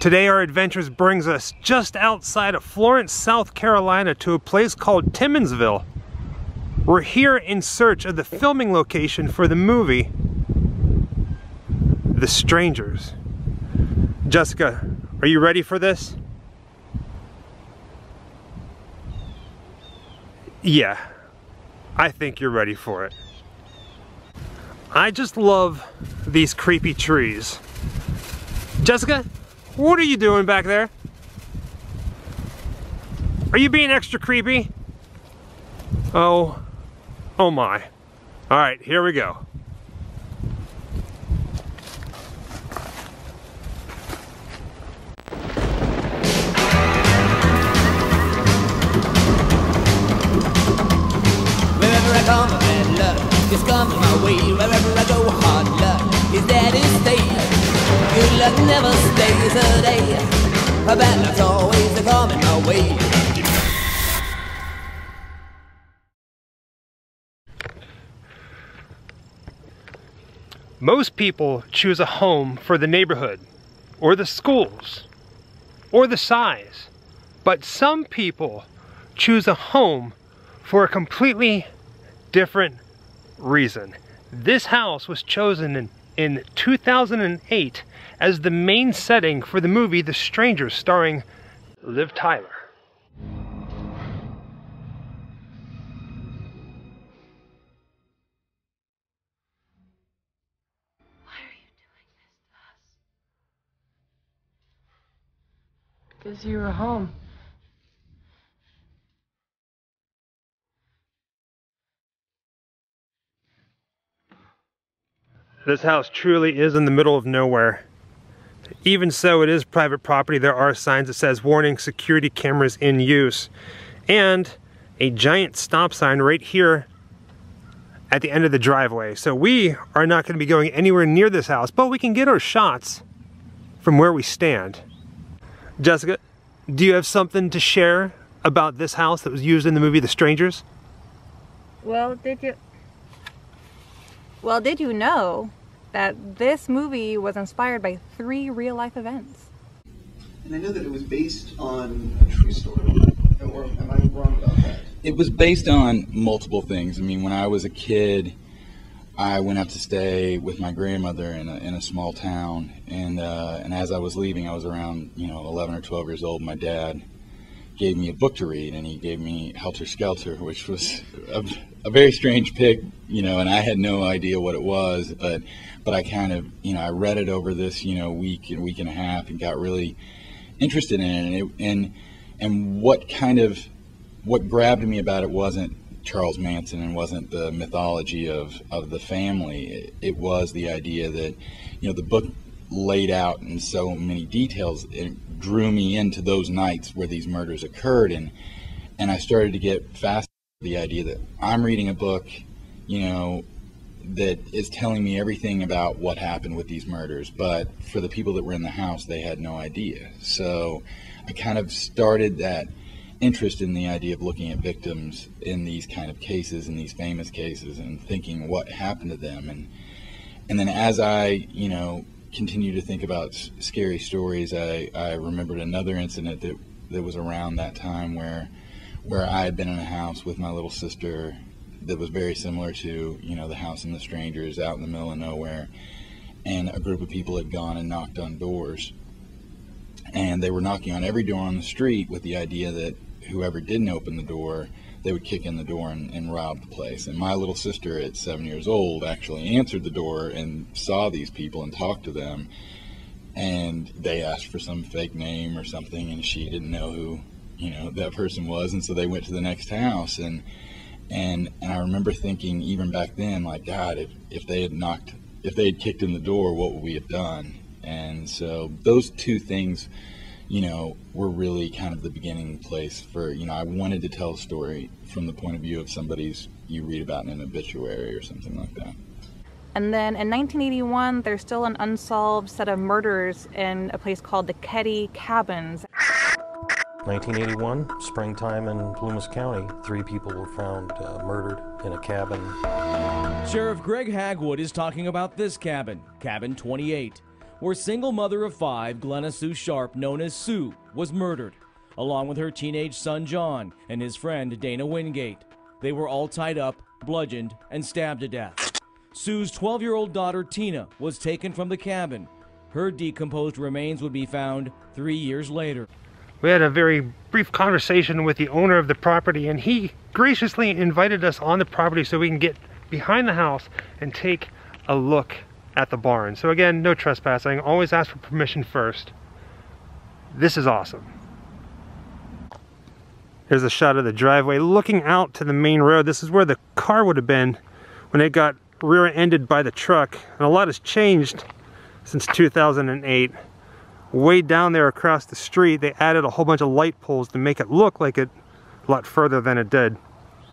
Today our adventures brings us just outside of Florence, South Carolina to a place called Timminsville. We're here in search of the filming location for the movie, The Strangers. Jessica, are you ready for this? Yeah, I think you're ready for it. I just love these creepy trees. Jessica, what are you doing back there? Are you being extra creepy? Oh my. All right, here we go. Wherever I come, bad luck is coming my way. Wherever I go, hard luck is there to stay. Good luck never stays a day. A bad luck's always coming my way. Most people choose a home for the neighborhood, or the schools, or the size. But some people choose a home for a completely different reason. This house was chosen in 2008 as the main setting for the movie The Strangers, starring Liv Tyler. Why are you doing this to us? Because you were home. This house truly is in the middle of nowhere. Even so, it is private property. There are signs that says warning, security cameras in use, and a giant stop sign right here at the end of the driveway. So we are not going to be going anywhere near this house, but we can get our shots from where we stand. Jessica, do you have something to share about this house that was used in the movie The Strangers? Well, did you know that this movie was inspired by 3 real-life events? And I know that it was based on a true story, or am I wrong about that? It was based on multiple things. I mean, when I was a kid, I went up to stay with my grandmother in a small town, and as I was leaving, I was around 11 or 12 years old. My dad gave me a book to read, and he gave me Helter Skelter, which was a very strange pick, and I had no idea what it was, but I kind of, I read it over this, week and a half, and got really interested in it, and what grabbed me about it wasn't Charles Manson and wasn't the mythology of the family. It was the idea that, the book laid out in so many details. It drew me into those nights where these murders occurred, and I started to get fascinated with the idea that I'm reading a book, that is telling me everything about what happened with these murders, but for the people that were in the house, they had no idea. So I kind of started that interest in the idea of looking at victims in these kind of cases, in these famous cases, and thinking what happened to them. And then as I, continue to think about scary stories, I remembered another incident that was around that time where I had been in a house with my little sister that was very similar to, the house in The Strangers, out in the middle of nowhere, and a group of people had gone and knocked on doors, and they were knocking on every door on the street with the idea that whoever didn't open the door, they would kick in the door and rob the place. And my little sister at 7 years old actually answered the door and saw these people and talked to them, and they asked for some fake name or something, and she didn't know who that person was, and so they went to the next house, and I remember thinking even back then, like, God, if they had kicked in the door, what would we have done? And so those two things, were really kind of the beginning place for, I wanted to tell a story from the point of view of somebody's you read about in an obituary or something like that. And then in 1981, there's still an unsolved set of murders in a place called the Ketty Cabins. 1981, springtime in Plumas County. 3 people were found murdered in a cabin. Sheriff Greg Hagwood is talking about this cabin, Cabin 28. where single mother of 5, Glenna Sue Sharp, known as Sue, was murdered, along with her teenage son John and his friend Dana Wingate. They were all tied up, bludgeoned, and stabbed to death. Sue's 12-year-old daughter Tina was taken from the cabin. Her decomposed remains would be found 3 years later. We had a very brief conversation with the owner of the property, and he graciously invited us on the property so we can get behind the house and take a look at the barn. So again, no trespassing, always ask for permission first. This is awesome. Here's a shot of the driveway looking out to the main road. This is where the car would have been when it got rear-ended by the truck. And a lot has changed since 2008. Way down there across the street, they added a whole bunch of light poles to make it look like it a lot further than it did.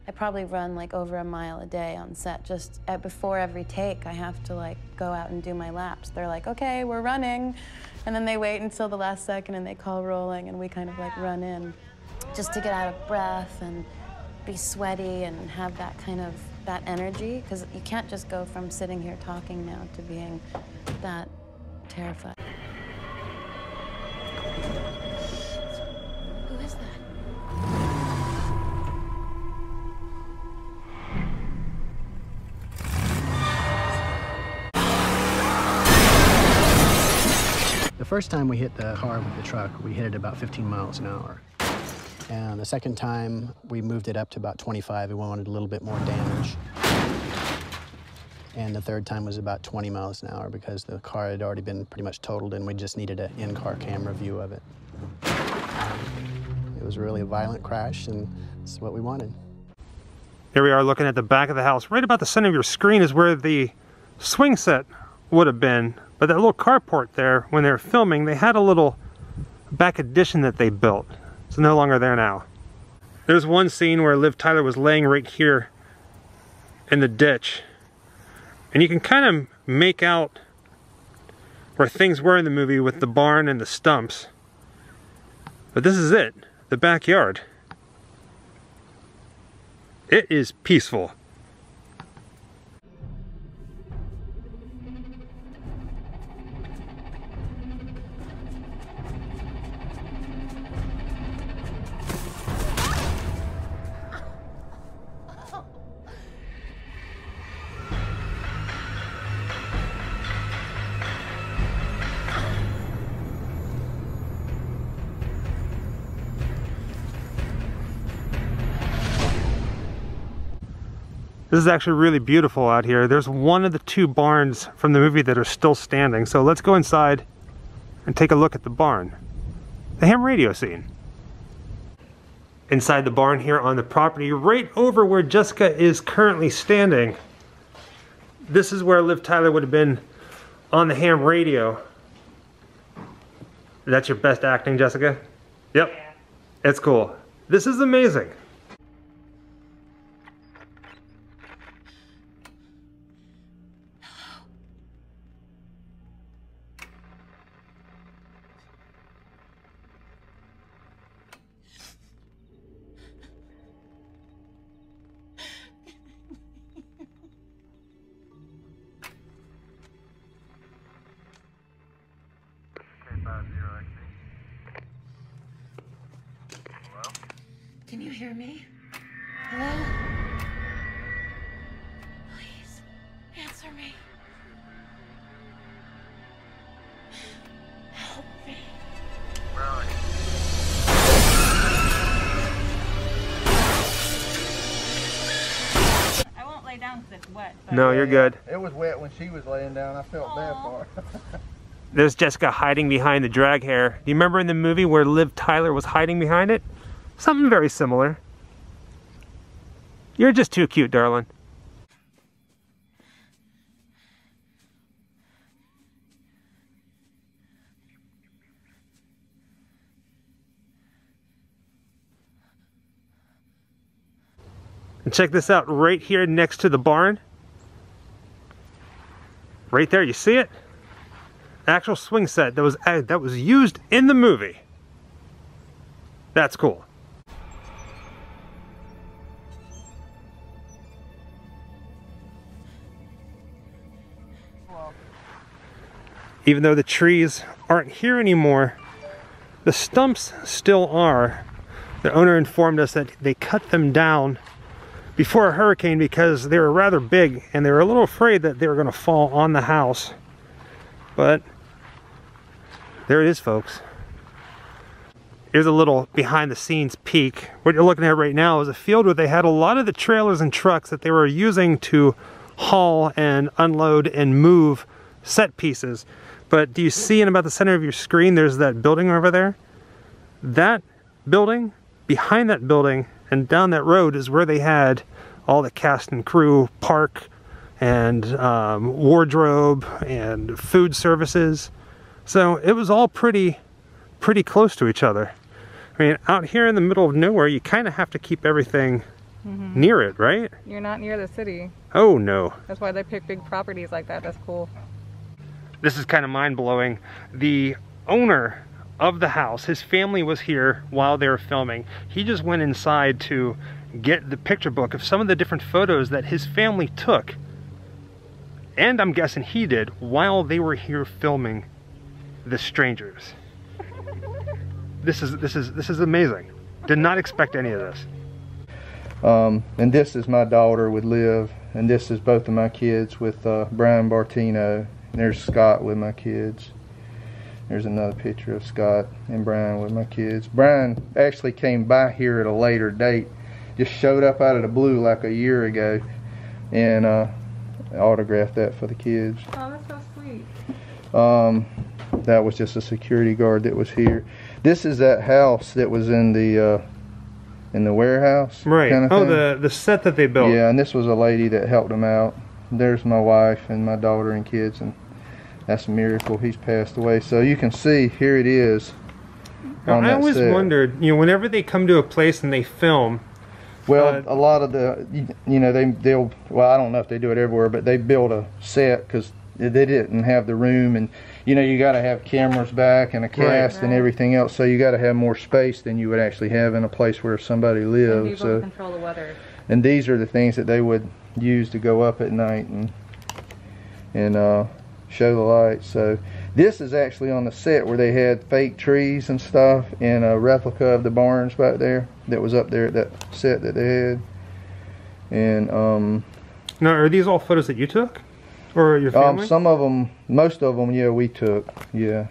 I probably run like over a mile a day on set. Just before every take, I have to like go out and do my laps. They're like, okay, we're running. And then they wait until the last second and they call rolling and we kind of like run in just to get out of breath and be sweaty and have that kind of, that energy. Because you can't just go from sitting here talking now to being that terrified. Who is that? The first time we hit the car with the truck, we hit it about 15 miles an hour. And the second time, we moved it up to about 25. We wanted a little bit more damage. And the third time was about 20 miles an hour because the car had already been pretty much totaled and we just needed an in-car camera view of it. It was really a violent crash and it's what we wanted. Here we are looking at the back of the house. Right about the center of your screen is where the swing set would have been. But that little carport there, when they were filming, they had a little back addition that they built. It's no longer there now. There's one scene where Liv Tyler was laying right here in the ditch. And you can kind of make out where things were in the movie with the barn and the stumps. But this is it, the backyard. It is peaceful. This is actually really beautiful out here. There's one of the 2 barns from the movie that are still standing. So let's go inside and take a look at the barn. The ham radio scene. Inside the barn here on the property, right over where Jessica is currently standing. This is where Liv Tyler would have been on the ham radio. That's your best acting, Jessica? Yep. Yeah. It's cool. This is amazing. Can you hear me? Hello? Please, answer me. Help me. Where are you? I won't lay down because it's wet. No, you're good. It was wet when she was laying down. I felt bad for her. There's Jessica hiding behind the drag hair. Do you remember in the movie where Liv Tyler was hiding behind it? Something very similar. You're just too cute, darling. And check this out, right here next to the barn. Right there, you see it? Actual swing set that was used in the movie. That's cool. Even though the trees aren't here anymore, the stumps still are. The owner informed us that they cut them down before a hurricane because they were rather big and they were a little afraid that they were going to fall on the house. But there it is, folks. Here's a little behind the scenes peek. What you're looking at right now is a field where they had a lot of the trailers and trucks that they were using to haul and unload and move set pieces. But do you see in about the center of your screen, there's that building over there? That building, behind that building, and down that road is where they had all the cast and crew park and wardrobe and food services. So it was all pretty close to each other. I mean, out here in the middle of nowhere, you kind of have to keep everything near it, right? You're not near the city. Oh no. That's why they pick big properties like that. That's cool. This is kind of mind-blowing. The owner of the house, his family was here while they were filming. He just went inside to get the picture book of some of the different photos that his family took. And I'm guessing he did while they were here filming The Strangers. This is amazing. Did not expect any of this. And this is my daughter with Liv, and this is both of my kids with Brian Bartino. And there's Scott with my kids. There's another picture of Scott and Brian with my kids. Brian actually came by here at a later date, just showed up out of the blue like a year ago, and autographed that for the kids. Oh, that's so sweet. That was just a security guard that was here. This is that house that was in the warehouse. Right. Kind of oh, the set that they built. Yeah, and this was a lady that helped them out. There's my wife and my daughter and kids, and that's a miracle. He's passed away. So you can see, here it is. Now, I always wondered, you know, whenever they come to a place and they film. Well, a lot of the, you know, they'll, well, I don't know if they do it everywhere, but they build a set because they didn't have the room, and you know, you got to have cameras back and a cast and everything else, so you got to have more space than you would actually have in a place where somebody lives. So control the weather. And these are the things that they would use to go up at night and show the lights. So this is actually on the set where they had fake trees and stuff, and a replica of the barns back there that was up there at that set that they had. And now, are these all photos that you took, or your family? Some of them, most of them, yeah, we took. Yeah.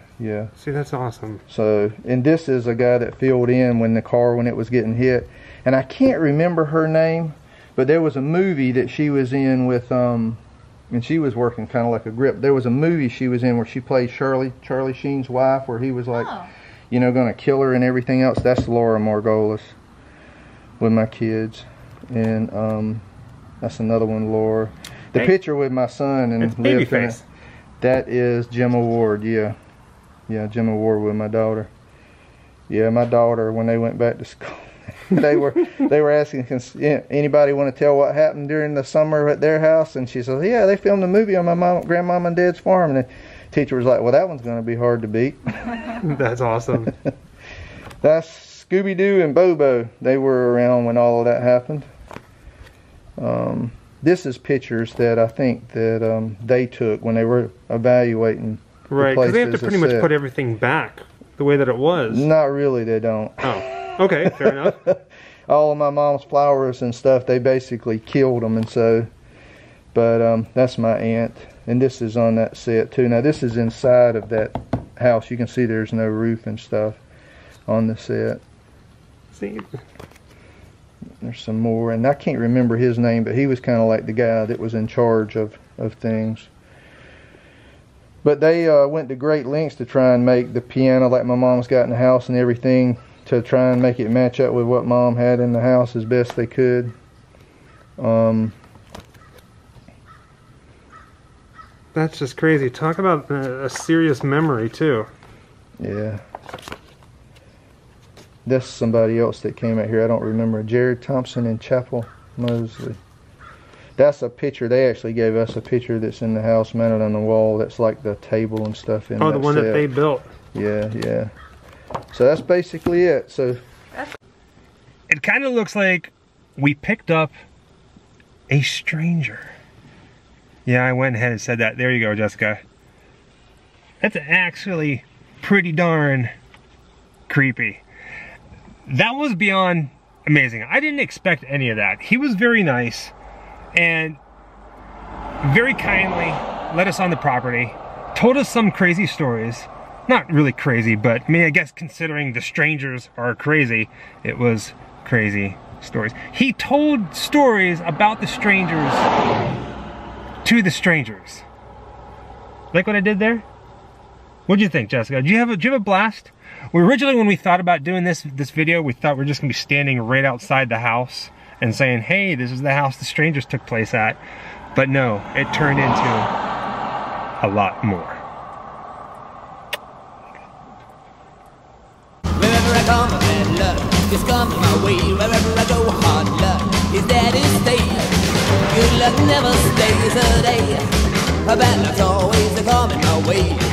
See, that's awesome. So, and this is a guy that filled in when it was getting hit, and I can't remember her name, but there was a movie that she was in with and she was working kind of like a grip. There was a movie she was in where she played Charlie Sheen's wife, where he was like, you know, gonna kill her and everything else. That's Laura Margolis with my kids, and that's another one, Laura. The picture with my son and Liv, that is Gemma Ward. Yeah, Gemma Ward with my daughter. Yeah, my daughter, when they went back to school, they were asking, anybody want to tell what happened during the summer at their house? And she said, yeah, they filmed a movie on my grandmom and dad's farm. And the teacher was like, well, that one's going to be hard to beat. That's awesome. That's Scooby-Doo and Bobo. They were around when all of that happened. This is pictures that I think that they took when they were evaluating. Right, because they have to pretty much put everything back the way that it was. Not really, they don't. Oh, okay, fair enough. All of my mom's flowers and stuff, they basically killed them, and so, but that's my aunt, and this is on that set too. Now this is inside of that house. You can see there's no roof and stuff on the set. See? There's some more, and I can't remember his name, but he was kind of like the guy that was in charge of things. But they went to great lengths to try and make the piano like my mom's got in the house and everything, to try and make it match up with what Mom had in the house as best they could. That's just crazy. Talk about a serious memory too. Yeah. That's somebody else that came out here. I don't remember. Jared Thompson and Chapel Mosley. That's a picture. They actually gave us a picture that's in the house mounted on the wall. That's like the table and stuff in. Oh, the one that they built. Yeah. So that's basically it. So it kind of looks like we picked up a stranger. Yeah, I went ahead and said that. There you go, Jessica. That's actually pretty darn creepy. That was beyond amazing. I didn't expect any of that. He was very nice and very kindly let us on the property, told us some crazy stories. Not really crazy, but I mean, I guess considering the strangers are crazy, it was crazy stories. He told stories about the strangers to the strangers. Like what I did there? What'd you think, Jessica? Did you have a blast? Well, originally when we thought about doing this video, we thought we were just gonna be standing right outside the house and saying, hey, this is the house the strangers took place at. But no, it turned into a lot more. Wherever I come, bad luck just comes my way. Wherever I go, hard luck is there to stay. Good luck never stays a day. Bad luck's always coming my way.